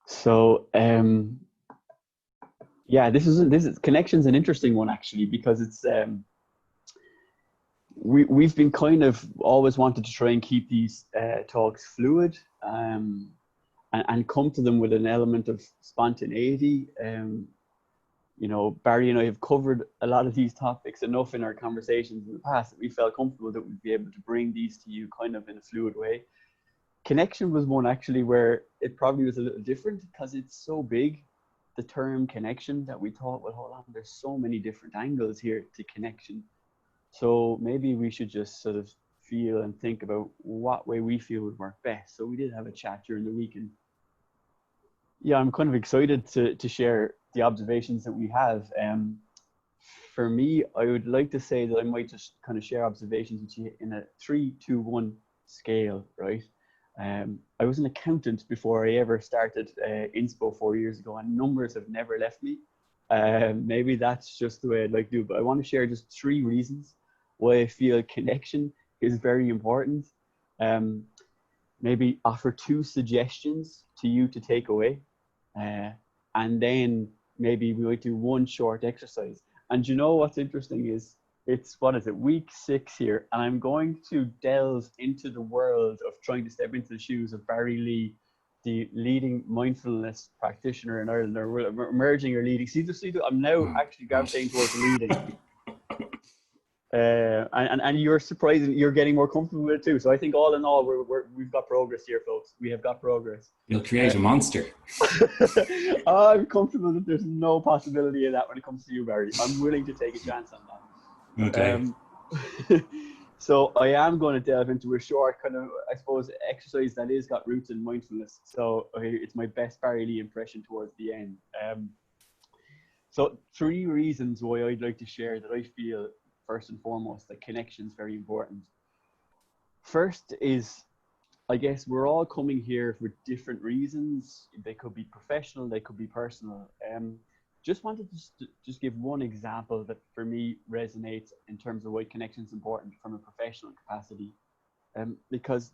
So yeah, this is connection's an interesting one actually, because it's we've been kind of always wanted to try and keep these talks fluid, and come to them with an element of spontaneity. You know, Barry and I have covered a lot of these topics enough in our conversations in the past that we felt comfortable that we'd be able to bring these to you kind of in a fluid way. Connection was one actually where it probably was a little different because it's so big, the term connection, that we thought, well, hold on, there's so many different angles here to connection. So maybe we should just sort of feel and think about what way we feel would work best. So we did have a chat during the week, and yeah, I'm kind of excited to share the observations that we have. For me, I would like to say that I might just kind of share observations with you in a 3-2-1 scale, right? I was an accountant before I ever started Inspo 4 years ago, and numbers have never left me. Maybe that's just the way I'd like to do it, but I want to share just 3 reasons why I feel connection is very important. Um, Maybe offer 2 suggestions to you to take away, uh, and then maybe we might do 1 short exercise. And you know what's interesting is it's, what is it, week 6 here, and I'm going to delve into the world of trying to step into the shoes of Barry Lee, the leading mindfulness practitioner in Ireland, or emerging or leading. See, I'm now Oh, actually gosh. gravitating towards leading. And you're surprising, you're getting more comfortable with it too. So I think all in all, we've got progress here, folks. We have got progress. You'll create a monster. I'm comfortable that there's no possibility of that when it comes to you, Barry. I'm willing to take a chance on that. Okay. So I am going to delve into a short kind of, I suppose, exercise that is got roots in mindfulness. So it's my best Barry Lee impression towards the end. So 3 reasons why I'd like to share that I feel, first and foremost, that connection is very important. First is, I guess we're all coming here for different reasons. They could be professional, they could be personal. Just wanted to just give one example that for me resonates in terms of why connection is important from a professional capacity. Because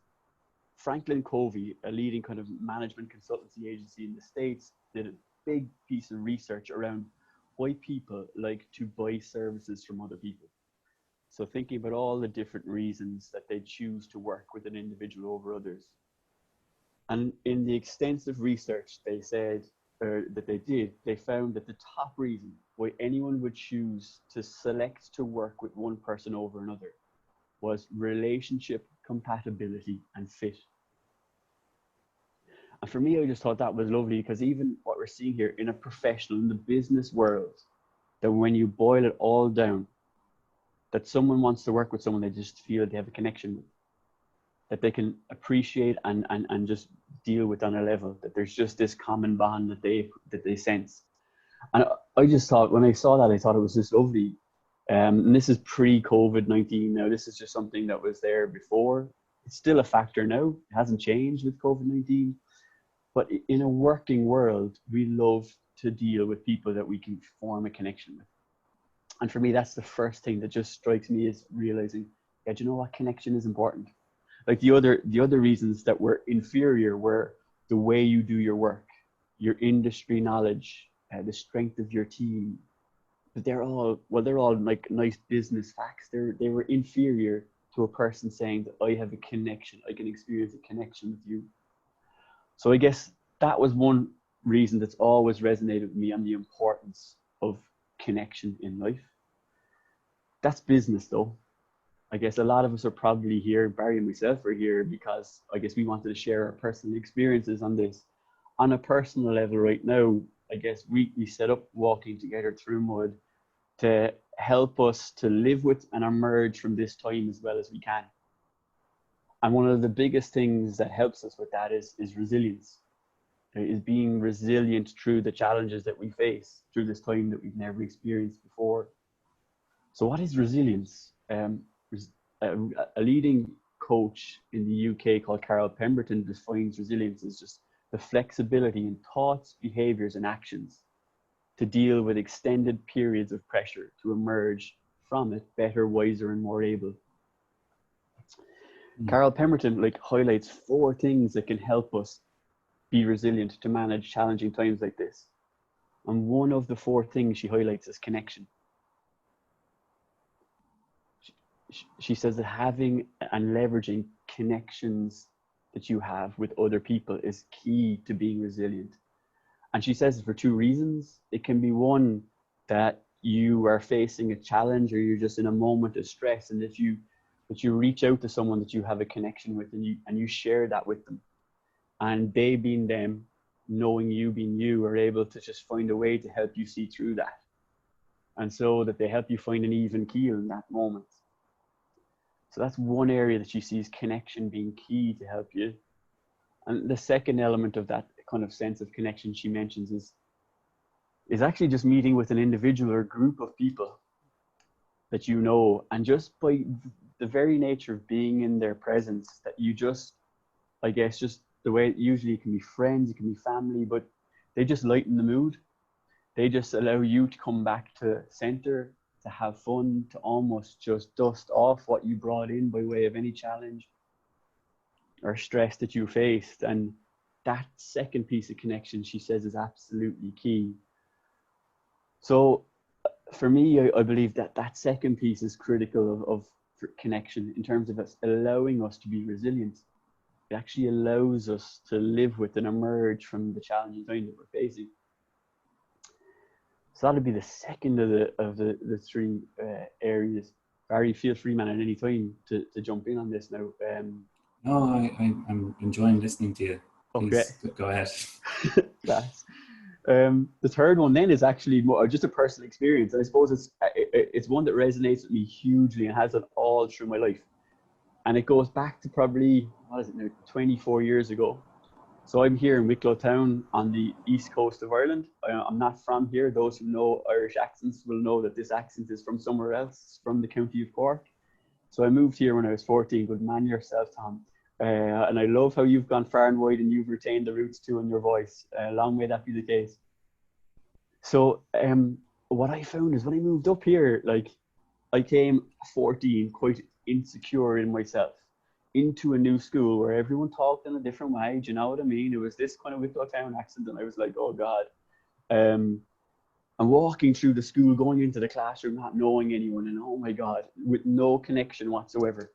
Franklin Covey, a leading kind of management consultancy agency in the States, did a big piece of research around why people like to buy services from other people. So thinking about all the different reasons that they choose to work with an individual over others. And in the extensive research they said, that they did, they found that the top reason why anyone would choose to select to work with one person over another was relationship compatibility and fit. And for me, I just thought that was lovely, because even what we're seeing here in a professional, in the business world, that when you boil it all down, that someone wants to work with someone they just feel they have a connection with, that they can appreciate and just deal with on a level, that there's just this common bond that they sense. And I just thought, when I saw that, I thought it was just lovely. And this is pre-COVID-19 now. This is just something that was there before. It's still a factor now. It hasn't changed with COVID-19. But in a working world, we love to deal with people that we can form a connection with. And for me, that's the first thing that just strikes me, is realizing, yeah, do you know what, connection is important. Like the other reasons that were inferior were the way you do your work, your industry knowledge, the strength of your team. But they're all like nice business facts. They were inferior to a person saying that I have a connection, I can experience a connection with you. So I guess that was one reason that's always resonated with me on the importance of connection in life. That's business though. I guess a lot of us are probably here, Barry and myself are here because I guess we wanted to share our personal experiences on this. On a personal level right now, I guess we set up Walking Together Through Mud to help us to live with and emerge from this time as well as we can. And one of the biggest things that helps us with that is resilience, is being resilient through the challenges that we face through this time that we've never experienced before. So what is resilience? A, a leading coach in the UK called Carol Pemberton defines resilience as just the flexibility in thoughts, behaviors, and actions to deal with extended periods of pressure to emerge from it better, wiser, and more able. Carol Pemberton highlights 4 things that can help us be resilient, to manage challenging times like this. And one of the four things she highlights is connection. She says that having and leveraging connections that you have with other people is key to being resilient. And she says it for two reasons. It can be one, that you are facing a challenge, or you're just in a moment of stress, and that you reach out to someone that you have a connection with, and you share that with them. And they, being them, knowing you being you, are able to just find a way to help you see through that. And so that they help you find an even keel in that moment. So that's one area that she sees connection being key to help you. And the second element of that kind of sense of connection she mentions is actually just meeting with an individual or group of people that you know, and just by the very nature of being in their presence, that you just, I guess, just the way usually it can be friends, it can be family, but they just lighten the mood. They just allow you to come back to center, to have fun, to almost just dust off what you brought in by way of any challenge or stress that you faced. And that second piece of connection, she says, is absolutely key. So for me, I believe that that second piece is critical of connection, in terms of us allowing us to be resilient. It actually allows us to live with and emerge from the challenging times that we're facing. So that'll be the second of the three areas. Barry, feel free, man, at any time to jump in on this now. No, I'm enjoying listening to you. Please go ahead. Class. The third one then is actually more just a personal experience, and I suppose it's one that resonates with me hugely and has it all through my life. And it goes back to probably, what is it now, 24 years ago. So I'm here in Wicklow Town on the east coast of Ireland. I'm not from here. Those who know Irish accents will know that this accent is from somewhere else, from the county of Cork. So I moved here when I was 14. Good man yourself, Tom. And I love how you've gone far and wide and you've retained the roots too in your voice. Long may that be the case. So what I found is when I moved up here, like, I came 14, quite insecure in myself, into a new school where everyone talked in a different way. Do you know what I mean? It was this kind of Wicklow Town accent, and I was like, oh God. I'm walking through the school, going into the classroom, not knowing anyone, and oh my God, with no connection whatsoever.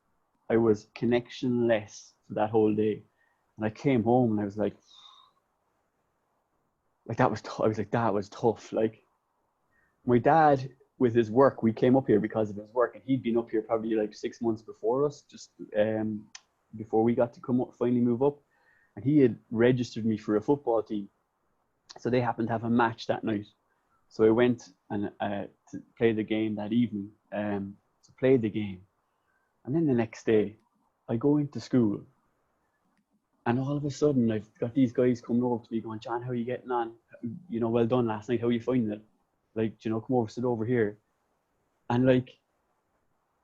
I was connectionless for that whole day. And I came home and I was like that was I was like, that was tough. Like, my dad, with his work, we came up here because of his work, and he'd been up here probably like 6 months before us, just before we got to come up, finally move up. And he had registered me for a football team. So they happened to have a match that night. So I went and to play the game that evening. So played the game. And then the next day, I go into school. And all of a sudden, I've got these guys coming over to me going, John, how are you getting on? You know, well done last night. How are you finding it? Like, you know, come over, sit over here. And like,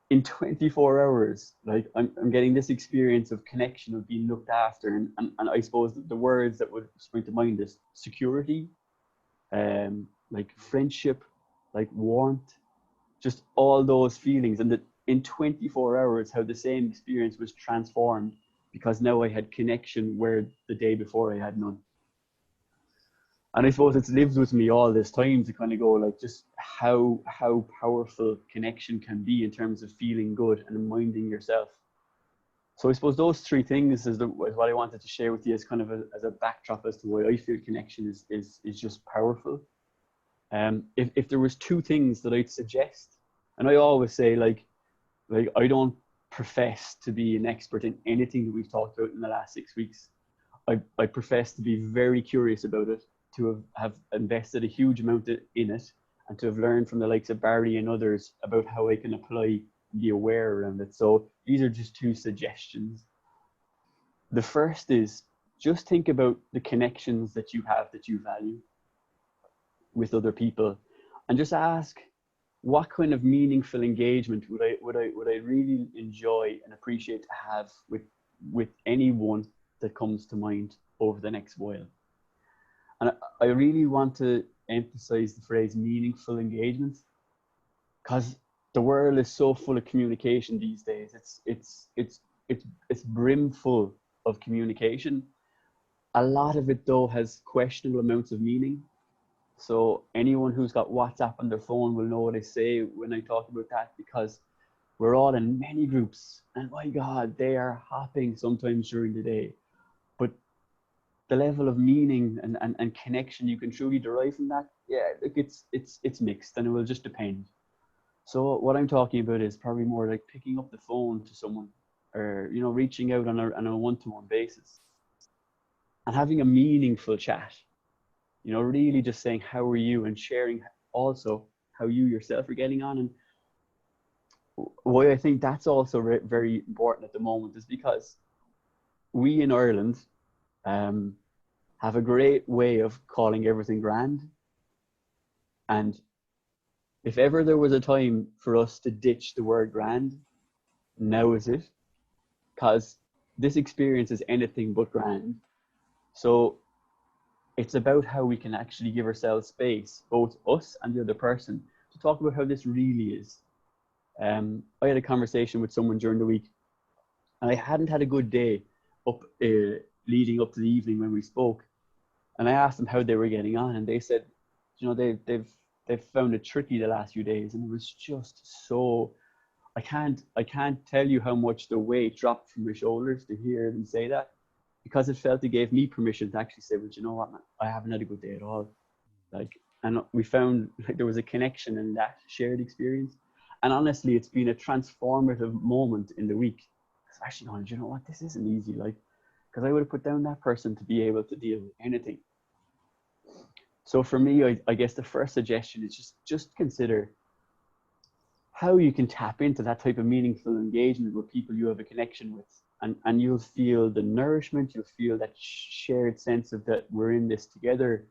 in 24 hours, like, I'm getting this experience of connection, of being looked after. And I suppose the words that would spring to mind is security, like friendship, like warmth, just all those feelings. And that in 24 hours, how the same experience was transformed, because now I had connection where the day before I had none. And I suppose it's lived with me all this time to kind of go, like, just how powerful connection can be in terms of feeling good and minding yourself. So I suppose those three things is what I wanted to share with you as kind of as a backdrop as to why I feel connection is just powerful. If there was two things that I'd suggest, and I always say, like I don't profess to be an expert in anything that we've talked about in the last 6 weeks. I profess to be very curious about it, to have invested a huge amount in it, and to have learned from the likes of Barry and others about how I can apply, be aware around it. So these are just two suggestions. The first is, just think about the connections that you have, that you value with other people, and just ask, what kind of meaningful engagement would I really enjoy and appreciate to have with anyone that comes to mind over the next while. And I really want to emphasize the phrase meaningful engagement, because the world is so full of communication these days. It's brimful of communication, A lot of it though has questionable amounts of meaning. So anyone who's got WhatsApp on their phone will know what I say when I talk about that, because we're all in many groups, and my God, they are hopping sometimes during the day. But the level of meaning and connection you can truly derive from that, yeah, look, it's mixed, and it will just depend. So what I'm talking about is probably more like picking up the phone to someone, or reaching out on a one-to-one basis and having a meaningful chat. Really just saying how are you, and sharing also how you yourself are getting on. And why I think that's also very important at the moment is because we in Ireland have a great way of calling everything grand. And if ever there was a time for us to ditch the word grand, now is it, because this experience is anything but grand. So it's about how we can actually give ourselves space, both us and the other person, to talk about how this really is. I had a conversation with someone during the week, and I hadn't had a good day up leading up to the evening when we spoke. And I asked them how they were getting on, and they said, they've found it tricky the last few days, and it was just so. I can't tell you how much the weight dropped from my shoulders to hear them say that, because it felt it gave me permission to actually say, well, you know what, man, I haven't had a good day at all. And we found like there was a connection in that shared experience. And honestly, it's been a transformative moment in the week. Especially going, you know what, this isn't easy. Because I would have put down that person to be able to deal with anything. So for me, I guess the first suggestion is just consider how you can tap into that type of meaningful engagement with people you have a connection with. And you'll feel the nourishment, you'll feel that shared sense of that we're in this together.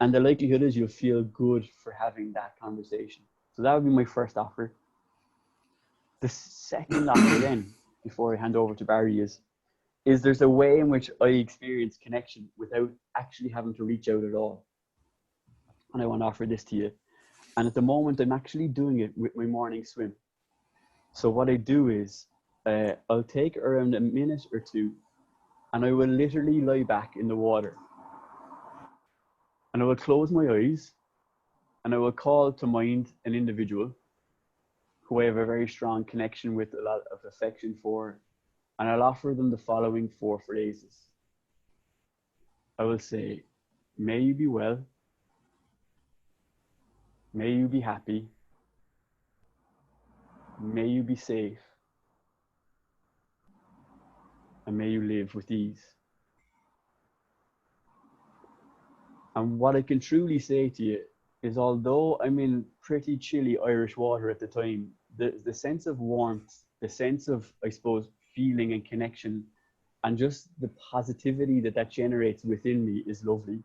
And the likelihood is you'll feel good for having that conversation. So that would be my first offer. The second offer then, before I hand over to Barry, is there's a way in which I experience connection without actually having to reach out at all. And I want to offer this to you. And at the moment, I'm actually doing it with my morning swim. So what I do is I'll take around a minute or two, and I will literally lie back in the water. And I will close my eyes, and I will call to mind an individual who I have a very strong connection with, a lot of affection for, and I'll offer them the following 4 phrases. I will say, may you be well, may you be happy, may you be safe, and may you live with ease. And what I can truly say to you is, although I'm in pretty chilly Irish water at the time, the sense of warmth, the sense of, I suppose, feeling and connection, and just the positivity that generates within me is lovely.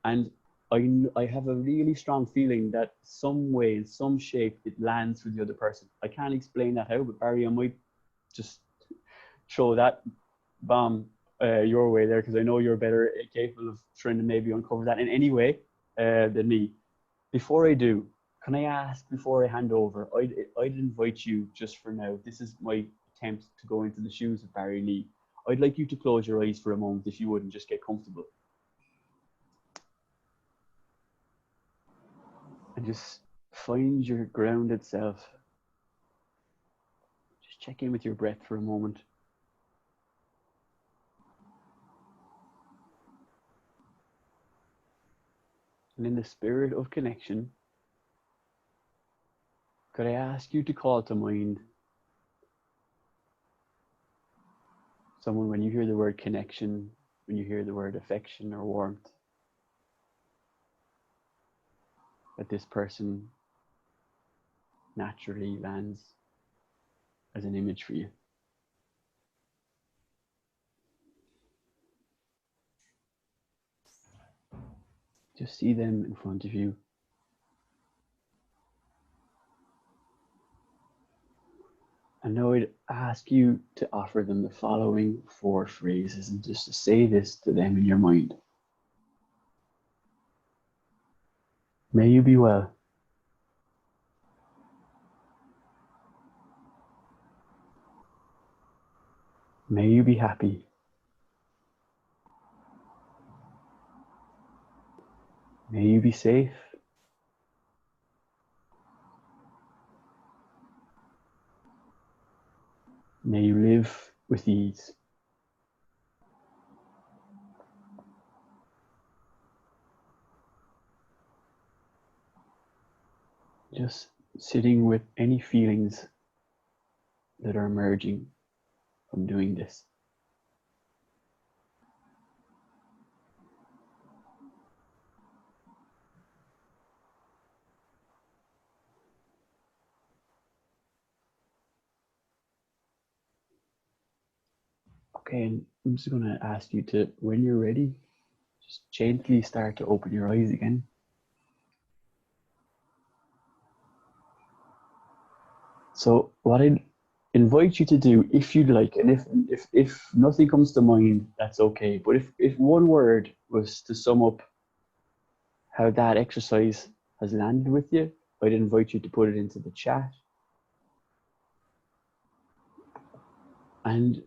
And I have a really strong feeling that some way, in some shape, it lands with the other person. I can't explain that how, but Barry, I might just throw that bomb your way there, because I know you're better capable of trying to maybe uncover that in any way than me. Before I do, can I ask, before I hand over, I'd invite you just for now, this is my attempt to go into the shoes of Barry Lee. I'd like you to close your eyes for a moment, if you would, and just get comfortable. And just find your grounded self. Just check in with your breath for a moment. And in the spirit of connection, could I ask you to call to mind someone, when you hear the word connection, when you hear the word affection or warmth, that this person naturally lands as an image for you? Just see them in front of you. And now I'd ask you to offer them the following 4 phrases, and just to say this to them in your mind. May you be well. May you be happy. May you be safe. May you live with ease. Just sitting with any feelings that are emerging from doing this. Okay, and I'm just going to ask you to, when you're ready, just gently start to open your eyes again. So what I'd invite you to do, if you'd like, and if nothing comes to mind, that's okay. But if one word was to sum up how that exercise has landed with you, I'd invite you to put it into the chat. And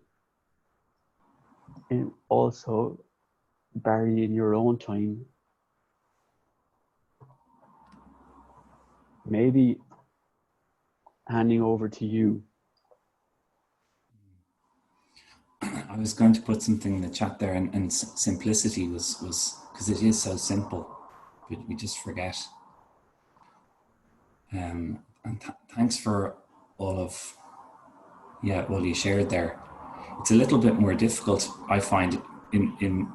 also, Barry, in your own time, maybe handing over to you. I was going to put something in the chat there, and simplicity was because it is so simple, but we just forget. And thanks for all of what you shared there. It's a little bit more difficult, I find, in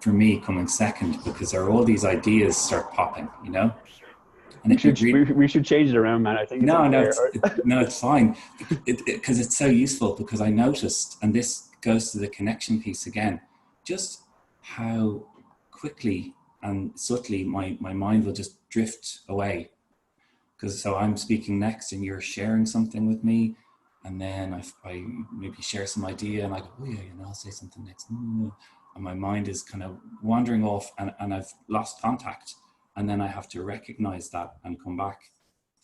for me coming second, because there are all these ideas start popping, you know. And we should change it around, man. I think it's no, it's fine, because it's so useful. Because I noticed, and this goes to the connection piece again, just how quickly and subtly my mind will just drift away. Because so I'm speaking next, and you're sharing something with me, and then I maybe share some idea, and I go, oh yeah, I'll say something next, and my mind is kind of wandering off, and I've lost contact. And then I have to recognize that and come back.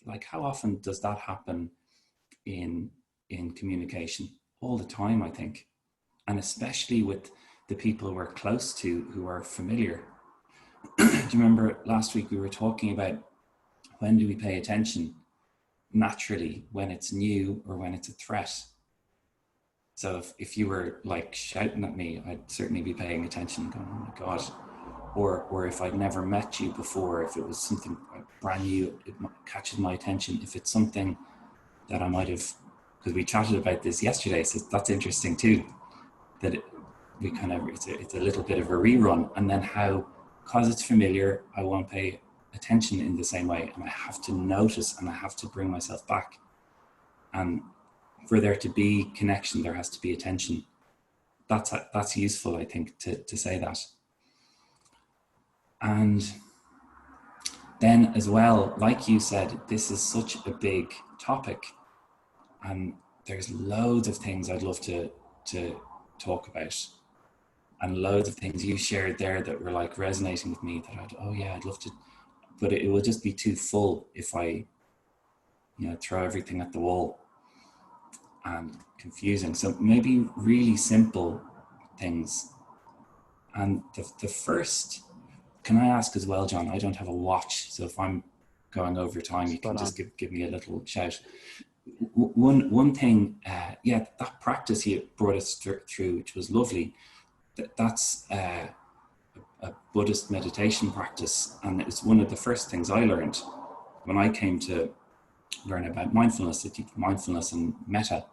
Like, how often does that happen in communication? All the time, I think. And especially with the people we're close to, who are familiar. Do you remember last week we were talking about, when do we pay attention? Naturally, when it's new or when it's a threat. So if you were like shouting at me, I'd certainly be paying attention, going, oh my God. Or if I'd never met you before, if it was something brand new, it catches my attention. If it's something that I might have, because we chatted about this yesterday, so that's interesting too, that it's a little bit of a rerun. And then how, because it's familiar, I won't pay attention in the same way, and I have to notice, and I have to bring myself back. And for there to be connection, there has to be attention. That's useful, I think, to say that. And then as well, like you said, this is such a big topic, and there's loads of things I'd love to talk about, and loads of things you shared there that were like resonating with me, that I'd love to, but it will just be too full if I throw everything at the wall, and confusing. So maybe really simple things. And the first, can I ask as well, John, I don't have a watch, so if I'm going over time, you can just give me a little shout. One thing, that practice you brought us through, which was lovely, that's a Buddhist meditation practice, and it's one of the first things I learned when I came to learn about mindfulness. Mindfulness and metta,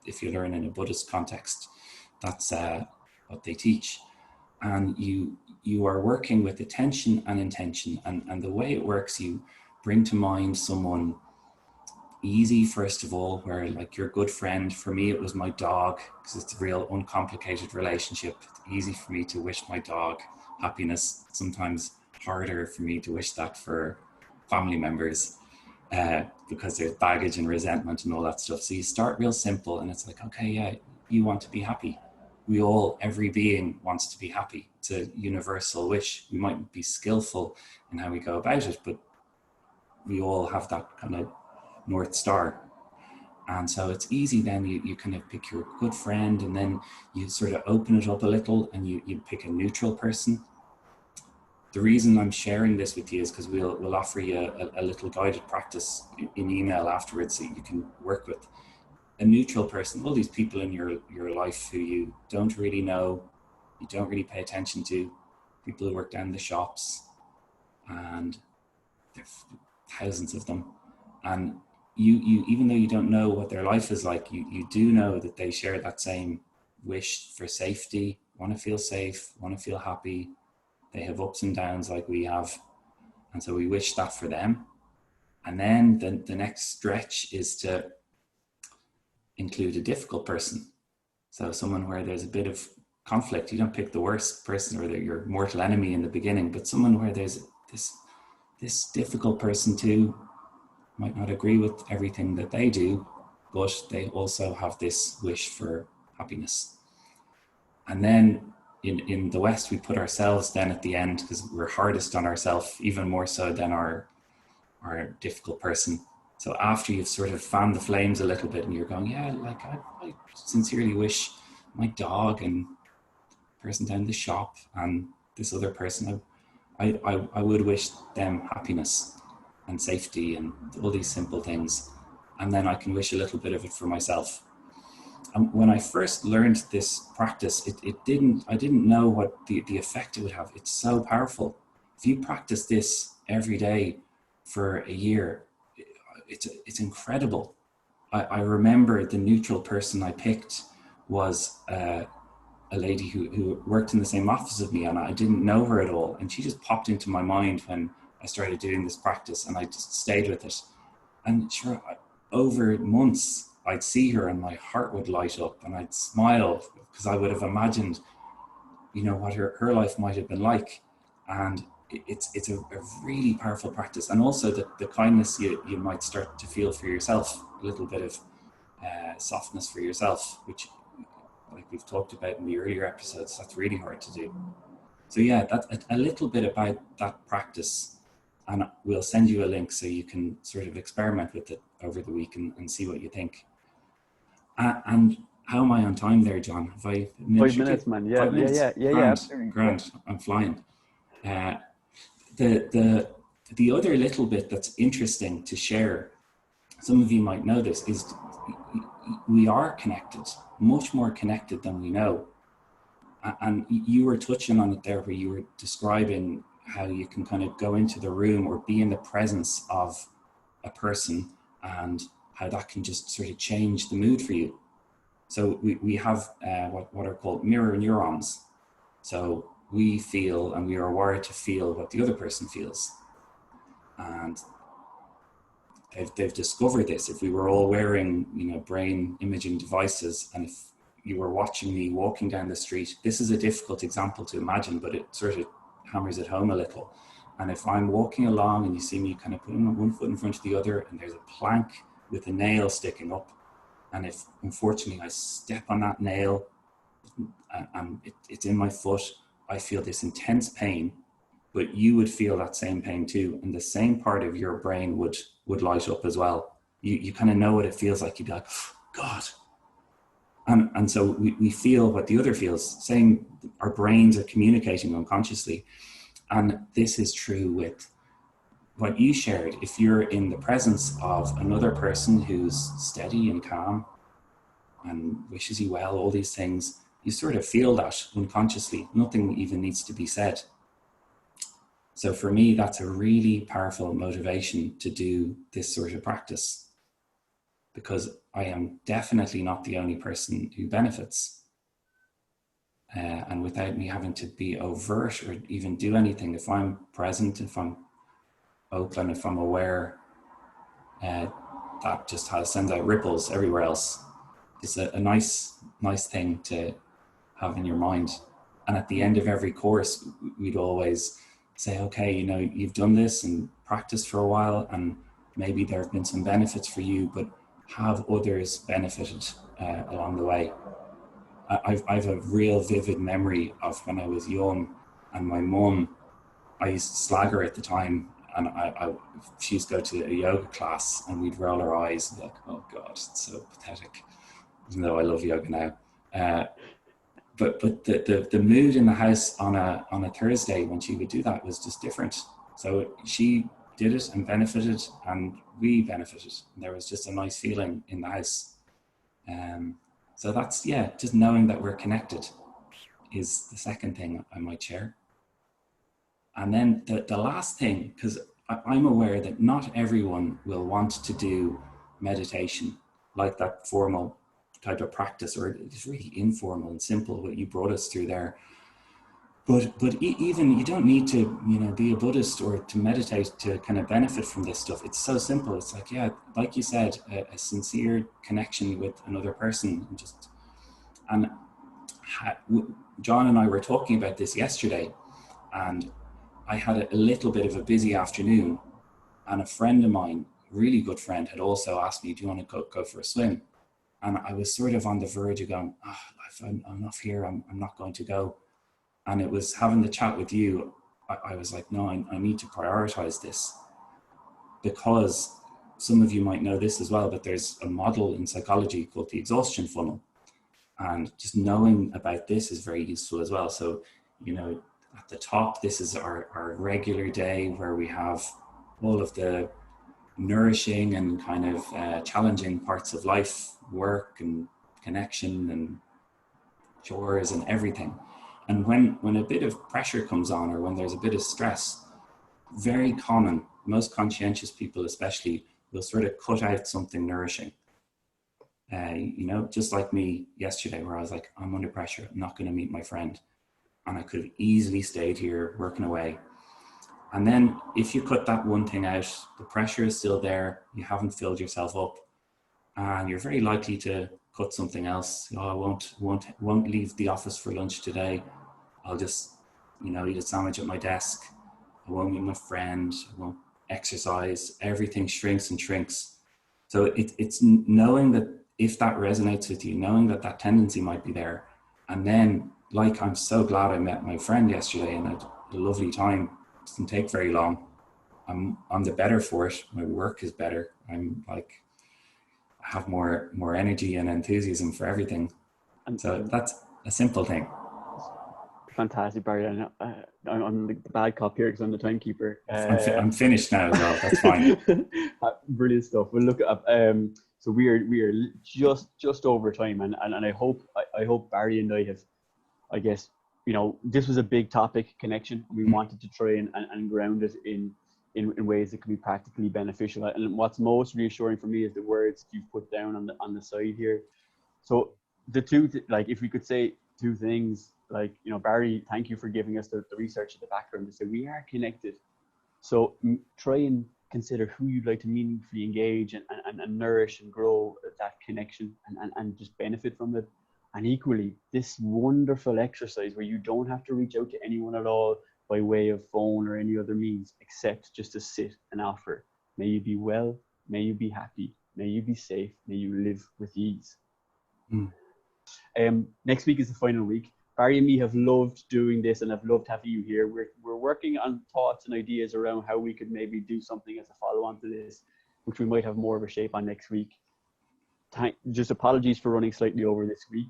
if you learn in a Buddhist context, that's what they teach. And you are working with attention and intention, and the way it works, you bring to mind someone easy, first of all, where like your good friend. For me, it was my dog, because it's a real uncomplicated relationship. It's easy for me to wish my dog happiness. Sometimes harder for me to wish that for family members, because there's baggage and resentment and all that stuff. So you start real simple, and it's like, okay, yeah, you want to be happy. Every being wants to be happy. It's a universal wish. We might be skillful in how we go about it, but we all have that kind of North Star. And so it's easy then, you kind of pick your good friend, and then you sort of open it up a little, and you pick a neutral person. the reason I'm sharing this with you is because we'll offer you a little guided practice in email afterwards that you can work with. A neutral person, all these people in your life who you don't really know, you don't really pay attention to, people who work down the shops, and there's thousands of them. And you even though you don't know what their life is like, you do know that they share that same wish for safety, want to feel safe, want to feel happy. They have ups and downs like we have. And so we wish that for them. And then the next stretch is to include a difficult person. So someone where there's a bit of conflict. You don't pick the worst person or your mortal enemy in the beginning, but someone where there's this difficult person too, might not agree with everything that they do, but they also have this wish for happiness. And then in the West, we put ourselves then at the end because we're hardest on ourselves, even more so than our difficult person. So after you've sort of fanned the flames a little bit and you're going, yeah, like I sincerely wish my dog and person down the shop and this other person, I would wish them happiness and safety and all these simple things. And then I can wish a little bit of it for myself. And when I first learned this practice, I didn't know what the effect it would have. It's so powerful. If you practice this every day for a year, it's incredible. I remember the neutral person I picked was a lady who worked in the same office as me, and I didn't know her at all. And she just popped into my mind when I started doing this practice, and I just stayed with it. And sure, over months, I'd see her and my heart would light up and I'd smile because I would have imagined, what her life might have been like. And it's a really powerful practice. And also the kindness you might start to feel for yourself, a little bit of softness for yourself, which, like we've talked about in the earlier episodes, that's really hard to do. So yeah, that's a little bit about that practice. And we'll send you a link so you can sort of experiment with it over the week and see what you think. And how am I on time there, John? Have I 5 minutes, man? Yeah, 5 minutes? yeah, absolutely. Grand. Yeah. I'm flying. The other little bit that's interesting to share, some of you might know this, is we are connected, much more connected than we know. And you were touching on it there, where you were describing how you can kind of go into the room or be in the presence of a person and how that can just sort of change the mood for you. So we have what are called mirror neurons. So we feel, and we are wired to feel what the other person feels. And they've discovered this. If we were all wearing, brain imaging devices, and if you were watching me walking down the street, this is a difficult example to imagine, but it sort of hammers it home a little. And if I'm walking along and you see me kind of putting one foot in front of the other, and there's a plank with a nail sticking up, and if unfortunately I step on that nail and it's in my foot, I feel this intense pain, but you would feel that same pain too. And the same part of your brain would light up as well. You kind of know what it feels like. You'd be like, oh, God. And so we feel what the other feels, saying our brains are communicating unconsciously. And this is true with what you shared. If you're in the presence of another person who's steady and calm and wishes you well, all these things, you sort of feel that unconsciously. Nothing even needs to be said. So for me, that's a really powerful motivation to do this sort of practice, because I am definitely not the only person who benefits. And without me having to be overt or even do anything, if I'm present, if I'm open, if I'm aware, that just sends out ripples everywhere else. It's a nice thing to have in your mind. And at the end of every course, we'd always say, okay, you've done this and practiced for a while, and maybe there have been some benefits for you, but have others benefited along the way? I've a real vivid memory of when I was young, and my mum, I used to slag her at the time, and she used to go to a yoga class, and we'd roll our eyes and be like, oh God, it's so pathetic, even though I love yoga now. but the mood in the house on a Thursday when she would do that was just different. So she did it and benefited, and we benefited. And there was just a nice feeling in the house. So that's, yeah, just knowing that we're connected is the second thing I might share. And then the last thing, because I'm aware that not everyone will want to do meditation like that formal type of practice, or it's really informal and simple what you brought us through there. But even you don't need to, be a Buddhist or to meditate to kind of benefit from this stuff. It's so simple. It's like, yeah, like you said, a sincere connection with another person, and John and I were talking about this yesterday, and I had a little bit of a busy afternoon, and a friend of mine, a really good friend, had also asked me, do you want to go for a swim? And I was sort of on the verge of going, if I'm enough here, I'm not going to go. And it was having the chat with you, I was like, no, I need to prioritize this, because some of you might know this as well, but there's a model in psychology called the exhaustion funnel. And just knowing about this is very useful as well. So, at the top, this is our regular day where we have all of the nourishing and kind of challenging parts of life, work and connection and chores and everything. And when a bit of pressure comes on, or when there's a bit of stress, very common, most conscientious people especially, will sort of cut out something nourishing. Just like me yesterday, where I was like, I'm under pressure, I'm not going to meet my friend. And I could have easily stayed here working away. And then if you cut that one thing out, the pressure is still there, you haven't filled yourself up, and you're very likely to cut something else. I won't leave the office for lunch today. I'll just, eat a sandwich at my desk. I won't meet my friend. I won't exercise. Everything shrinks and shrinks. So it's knowing that if that resonates with you, knowing that tendency might be there. And then, like, I'm so glad I met my friend yesterday and had a lovely time. It doesn't take very long. I'm the better for it. My work is better. I'm like, I have more energy and enthusiasm for everything. And so that's a simple thing. Fantastic, Barry. I'm the bad cop here because I'm the timekeeper. I'm finished now as well. That's fine. Brilliant stuff. We'll look up. So we are just over time, and I hope Barry and I have, I guess, this was a big topic, connection. We wanted to try and ground it in ways that can be practically beneficial. And what's most reassuring for me is the words you've put down on the side here. So the if we could say two things, Barry, thank you for giving us the research at the background to say we are connected. So try and consider who you'd like to meaningfully engage and nourish and grow that connection and just benefit from it. And equally, this wonderful exercise where you don't have to reach out to anyone at all by way of phone or any other means, except just to sit and offer. May you be well, may you be happy, may you be safe, may you live with ease. Next week is the final week. Barry and me have loved doing this and I've loved having you here. We're working on thoughts and ideas around how we could maybe do something as a follow-on to this, which we might have more of a shape on next week. Just apologies for running slightly over this week.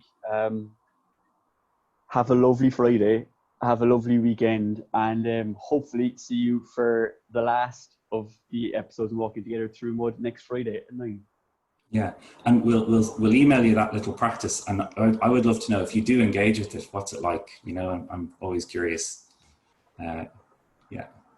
Have a lovely Friday. Have a lovely weekend, and hopefully see you for the last of the episodes of Walking Together Through Mud next Friday at 9. Yeah, and we'll email you that little practice, and I would love to know if you do engage with it, what's it like? I'm always curious. Yeah.